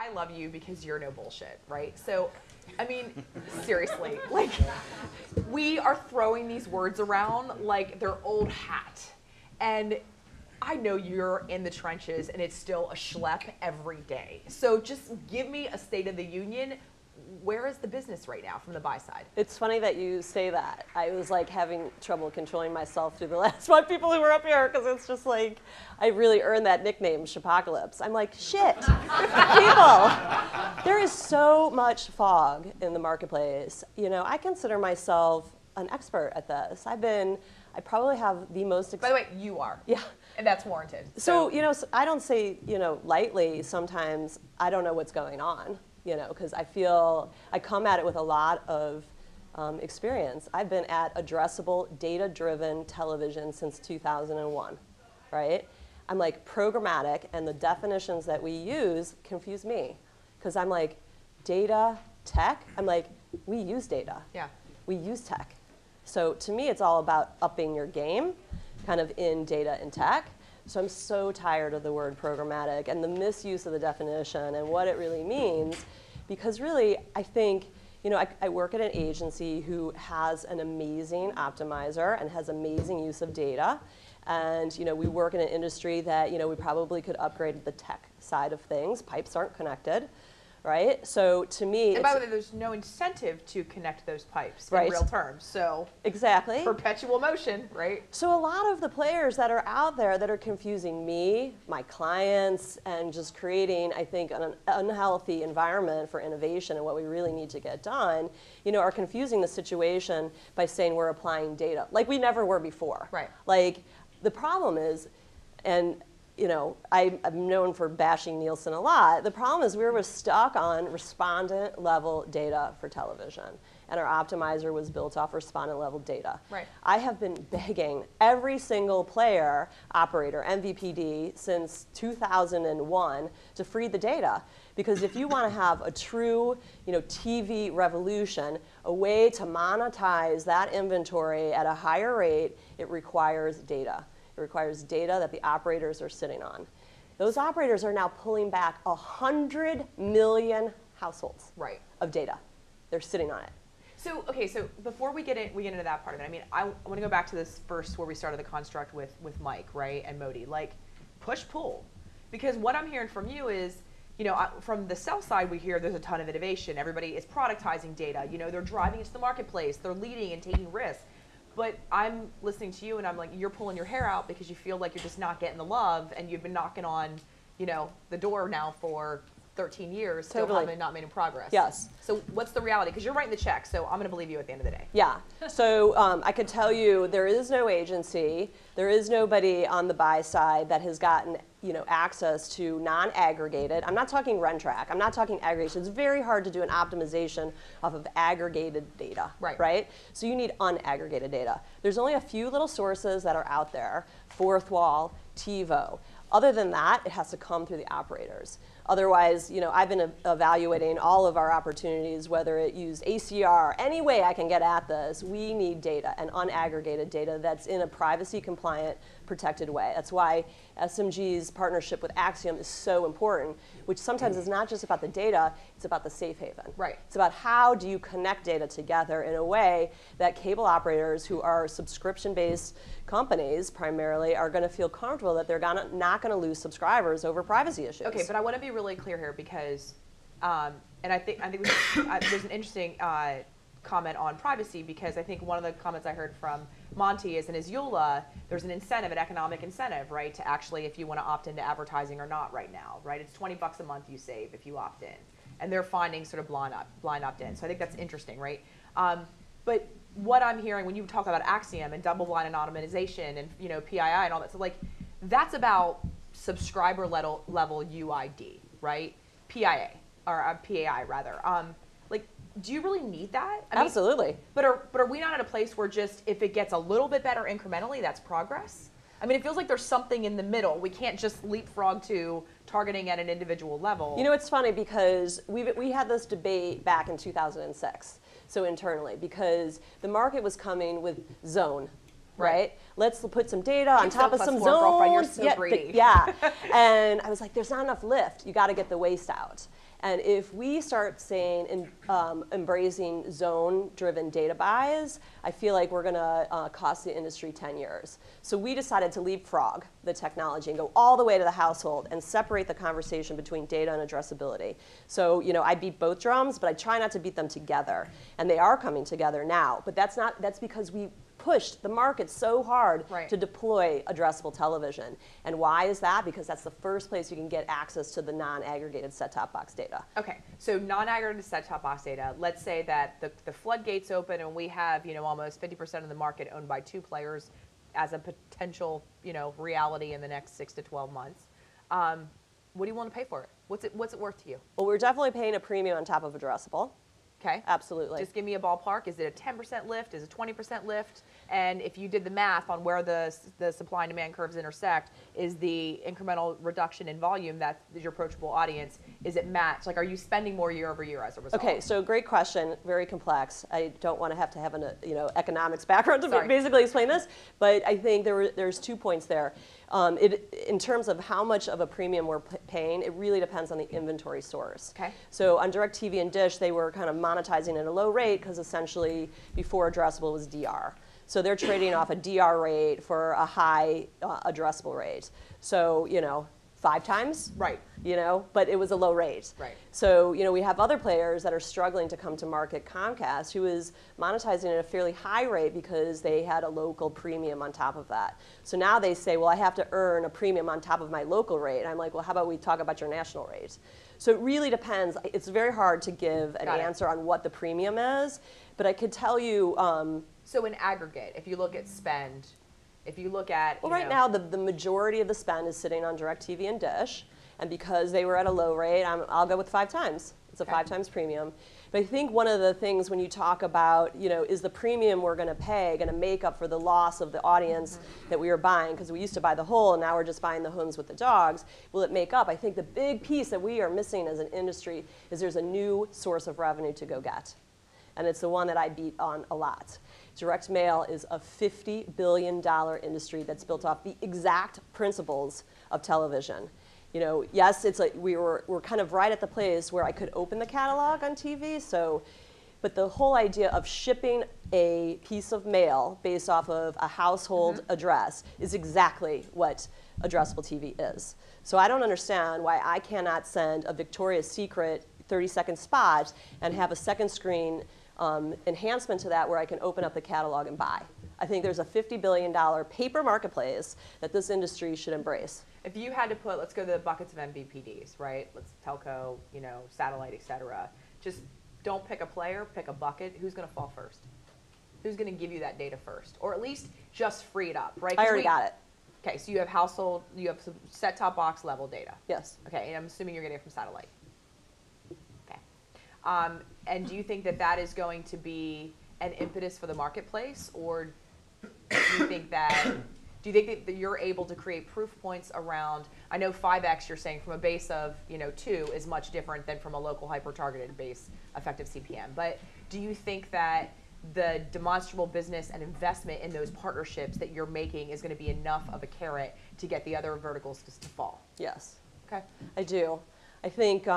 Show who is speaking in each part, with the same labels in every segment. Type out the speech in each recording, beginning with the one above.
Speaker 1: I love you because you're no bullshit, right? So, I mean, seriously, like, we are throwing these words around like they're old hat. And I know you're in the trenches and it's still a schlep every day. So just give me a State of the Union. Where is the business right now from the buy side?
Speaker 2: It's funny that you say that. I was like having trouble controlling myself through the last 5 people who were up here because it's just like, I really earned that nickname, Scheppach. I'm like, shit, people. There is so much fog in the marketplace. You know, I consider myself an expert at this. I probably have the most.
Speaker 1: By the way, you are.
Speaker 2: Yeah.
Speaker 1: And that's warranted.
Speaker 2: So, you know, I don't say, you know, lightly sometimes I don't know what's going on, you know, because I come at it with a lot of experience. I've been at addressable, data-driven television since 2001, right? I'm like programmatic, and the definitions that we use confuse me because I'm like, data, tech, I'm like, we use data.
Speaker 1: Yeah.
Speaker 2: We use tech. So to me, it's all about upping your game, kind of in data and tech. So I'm so tired of the word programmatic and the misuse of the definition and what it really means, because really, I think, you know, I work at an agency who has an amazing optimizer and has amazing use of data. And, you know, we work in an industry that, you know, we probably could upgrade the tech side of things. Pipes aren't connected. Right? So to me,
Speaker 1: and by the way, there's no incentive to connect those pipes in real terms. So
Speaker 2: exactly,
Speaker 1: perpetual motion, right?
Speaker 2: So a lot of the players that are out there that are confusing me, my clients, and just creating, I think, an unhealthy environment for innovation and what we really need to get done, you know, are confusing the situation by saying we're applying data like we never were before.
Speaker 1: Right.
Speaker 2: Like the problem is, and you know, I'm known for bashing Nielsen a lot. The problem is we were stuck on respondent-level data for television, and our optimizer was built off respondent-level data.
Speaker 1: Right.
Speaker 2: I have been begging every single player, operator, MVPD, since 2001 to free the data, because if you want to have a true, you know, TV revolution, a way to monetize that inventory at a higher rate, it requires data. It requires data that the operators are sitting on. Those operators are now pulling back 100 million households of data. They're sitting on it.
Speaker 1: So, okay, so before we get into that part of it, I mean, I want to go back to this first where we started the construct with Mike, right, and Modi, like push-pull. Because what I'm hearing from you is, you know, from the sell side, we hear there's a ton of innovation. Everybody is productizing data. You know, they're driving into the marketplace. They're leading and taking risks. But I'm listening to you and I'm like, you're pulling your hair out because you feel like you're just not getting the love, and you've been knocking on, you know, the door now for 13 years, still haven't not made any progress.
Speaker 2: Yes.
Speaker 1: So what's the reality? Because you're writing the check, so I'm going to believe you at the end of the day.
Speaker 2: Yeah. So I could tell you there is no agency, there is nobody on the buy side that has gotten, you know, access to non-aggregated. I'm not talking Rentrack. I'm not talking aggregation. It's very hard to do an optimization off of aggregated data. Right? So you need unaggregated data. There's only a few little sources that are out there: Fourth Wall, TiVo. Other than that, it has to come through the operators. Otherwise, you know, I've been evaluating all of our opportunities, whether it use ACR, any way I can get at this. We need data, and unaggregated data that's in a privacy-compliant, protected way. That's why SMG's partnership with Axiom is so important, which sometimes is not just about the data, it's about the safe haven.
Speaker 1: Right.
Speaker 2: It's about how do you connect data together in a way that cable operators, who are subscription-based companies primarily, are going to feel comfortable that they're not going to lose subscribers over privacy issues.
Speaker 1: Okay, but I want to be really clear here because, and I think there's an interesting comment on privacy, because I think one of the comments I heard from Monty is in his EULA, there's an incentive, an economic incentive, right, to actually, if you want to opt into advertising or not right now, right? It's $20 a month you save if you opt in. And they're finding sort of blind opt-in. So I think that's interesting, right? But what I'm hearing when you talk about Axiom and double-blind anonymization and, you know, PII and all that, so like that's about subscriber level UID, right? PIA, or PAI rather. Like, do you really need that? I mean,
Speaker 2: absolutely.
Speaker 1: But are we not at a place where just if it gets a little bit better incrementally, that's progress? I mean, it feels like there's something in the middle. We can't just leapfrog to targeting at an individual level.
Speaker 2: You know, it's funny because we had this debate back in 2006, so internally, because the market was coming with zone. Right? Let's put some data on top of some zones.
Speaker 1: You're so greedy.
Speaker 2: Yeah. And I was like, there's not enough lift. You got to get the waste out. And if we start saying embracing zone-driven data buys, I feel like we're going to cost the industry 10 years. So we decided to leapfrog the technology and go all the way to the household and separate the conversation between data and addressability. So I beat both drums, but I try not to beat them together. And they are coming together now. But that's because we pushed the market so hard to deploy addressable television. And why is that? Because that's the first place you can get access to the non-aggregated set-top box data.
Speaker 1: Okay, so non-aggregated set-top box data, let's say that the floodgates open and we have almost 50% of the market owned by 2 players as a potential reality in the next 6 to 12 months. What do you want to pay for it? What's it worth to you?
Speaker 2: Well, we're definitely paying a premium on top of addressable.
Speaker 1: Okay.
Speaker 2: Absolutely.
Speaker 1: Just give me a ballpark. Is it a 10% lift? Is it 20% lift? And if you did the math on where the supply and demand curves intersect, is the incremental reduction in volume that is your approachable audience, is it matched? Like, are you spending more year over year as a result?
Speaker 2: Okay, so great question, very complex. I don't want to have an economics background to basically explain this, but I think there's 2 points there. In terms of how much of a premium we're paying, it really depends on the inventory source.
Speaker 1: Okay.
Speaker 2: So on DirecTV and Dish, they were kind of monetizing at a low rate because essentially before addressable was DR. So they're trading off a DR rate for a high addressable rate. So 5 times,
Speaker 1: right?
Speaker 2: But it was a low rate.
Speaker 1: Right.
Speaker 2: So we have other players that are struggling to come to market. Comcast, who is monetizing at a fairly high rate because they had a local premium on top of that. So now they say, well, I have to earn a premium on top of my local rate. And I'm like, well, how about we talk about your national rate? So it really depends. It's very hard to give an answer on what the premium is, but I could tell you.
Speaker 1: So in aggregate, if you look at spend. If you look at,
Speaker 2: well, right now the majority of the spend is sitting on DirecTV and Dish, and because they were at a low rate, I'll go with 5 times. It's a 5 times premium. But I think one of the things when you talk about, is the premium we're going to pay going to make up for the loss of the audience that we were buying? Because we used to buy the whole, and now we're just buying the homes with the dogs. Will it make up? I think the big piece that we are missing as an industry is there's a new source of revenue to go get. And it's the one that I beat on a lot. Direct mail is a $50 billion industry that's built off the exact principles of television. Yes, it's like we're kind of right at the place where I could open the catalog on TV. But the whole idea of shipping a piece of mail based off of a household address is exactly what addressable TV is. So I don't understand why I cannot send a Victoria's Secret 30-second spot and have a second screen enhancement to that where I can open up the catalog and buy. I think there's a $50 billion paper marketplace that this industry should embrace.
Speaker 1: If you had to put, let's go to the buckets of MVPDs, right? Let's telco, satellite, et cetera. Just don't pick a player, pick a bucket. Who's going to fall first? Who's going to give you that data first? Or at least just free it up, right?
Speaker 2: I already got it.
Speaker 1: Okay, so you have you have some set-top box level data.
Speaker 2: Yes.
Speaker 1: Okay, and I'm assuming you're getting it from satellite. And do you think that is going to be an impetus for the marketplace, or do you think that you're able to create proof points around? I know 5x you're saying from a base of 2 is much different than from a local hyper-targeted base effective CPM. But do you think that the demonstrable business and investment in those partnerships that you're making is going to be enough of a carrot to get the other verticals to fall?
Speaker 2: Yes.
Speaker 1: Okay.
Speaker 2: I do. I think.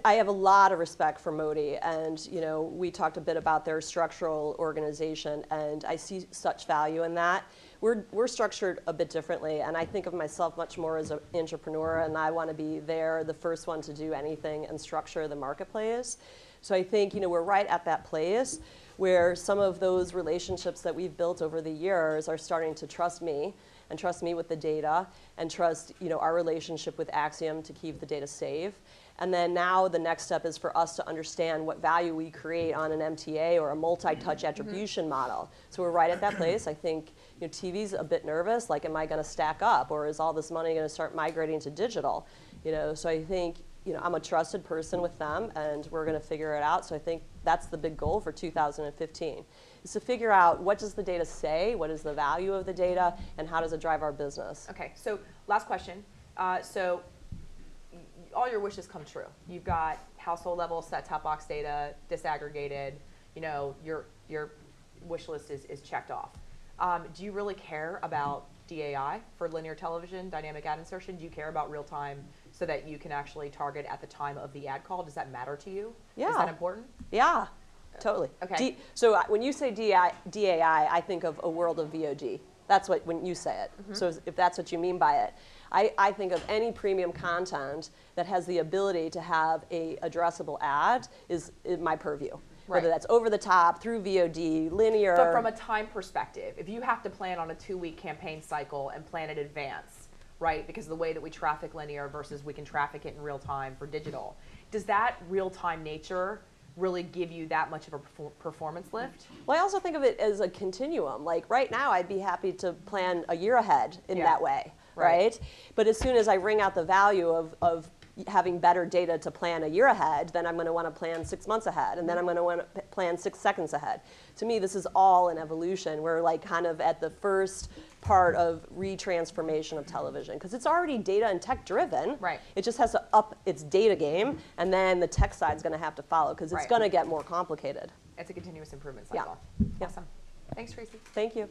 Speaker 2: I have a lot of respect for Modi, and we talked a bit about their structural organization, and I see such value in that. We're structured a bit differently, and I think of myself much more as an entrepreneur, and I want to be the first one to do anything and structure the marketplace. So I think we're right at that place where some of those relationships that we've built over the years are starting to trust me and trust me with the data and trust our relationship with Axiom to keep the data safe. And then now the next step is for us to understand what value we create on an MTA or a multi-touch attribution model. So we're right at that place. I think TV's a bit nervous, like am I going to stack up, or is all this money going to start migrating to digital? So I think I'm a trusted person with them, and we're going to figure it out. So I think that's the big goal for 2015, is to figure out what does the data say, what is the value of the data, and how does it drive our business.
Speaker 1: Okay, so last question. So all your wishes come true. You've got household level set-top box data, disaggregated, your wish list is checked off. Do you really care about DAI for linear television, dynamic ad insertion? Do you care about real-time so that you can actually target at the time of the ad call? Does that matter to you?
Speaker 2: Yeah.
Speaker 1: Is that important?
Speaker 2: Yeah, totally.
Speaker 1: Okay.
Speaker 2: So when you say DAI, I think of a world of VOD. That's what, when you say it. So if that's what you mean by it. I think of any premium content that has the ability to have a addressable ad is my purview.
Speaker 1: Right.
Speaker 2: Whether that's over the top, through VOD, linear.
Speaker 1: But from a time perspective, if you have to plan on a 2-week campaign cycle and plan in advance, right, because of the way that we traffic linear versus we can traffic it in real time for digital, does that real-time nature really give you that much of a performance lift?
Speaker 2: Well, I also think of it as a continuum. Like right now, I'd be happy to plan a year ahead in that way, right? But as soon as I wring out the value of having better data to plan a year ahead, then I'm going to want to plan 6 months ahead, and then I'm going to want to plan 6 seconds ahead. To me, this is all an evolution. We're like kind of at the first part of retransformation of television, because it's already data and tech driven.
Speaker 1: Right.
Speaker 2: It just has to up its data game, and then the tech side's going to have to follow, because it's going to get more complicated.
Speaker 1: It's a continuous improvement cycle.
Speaker 2: Yeah.
Speaker 1: Awesome. Thanks, Tracey.
Speaker 2: Thank you.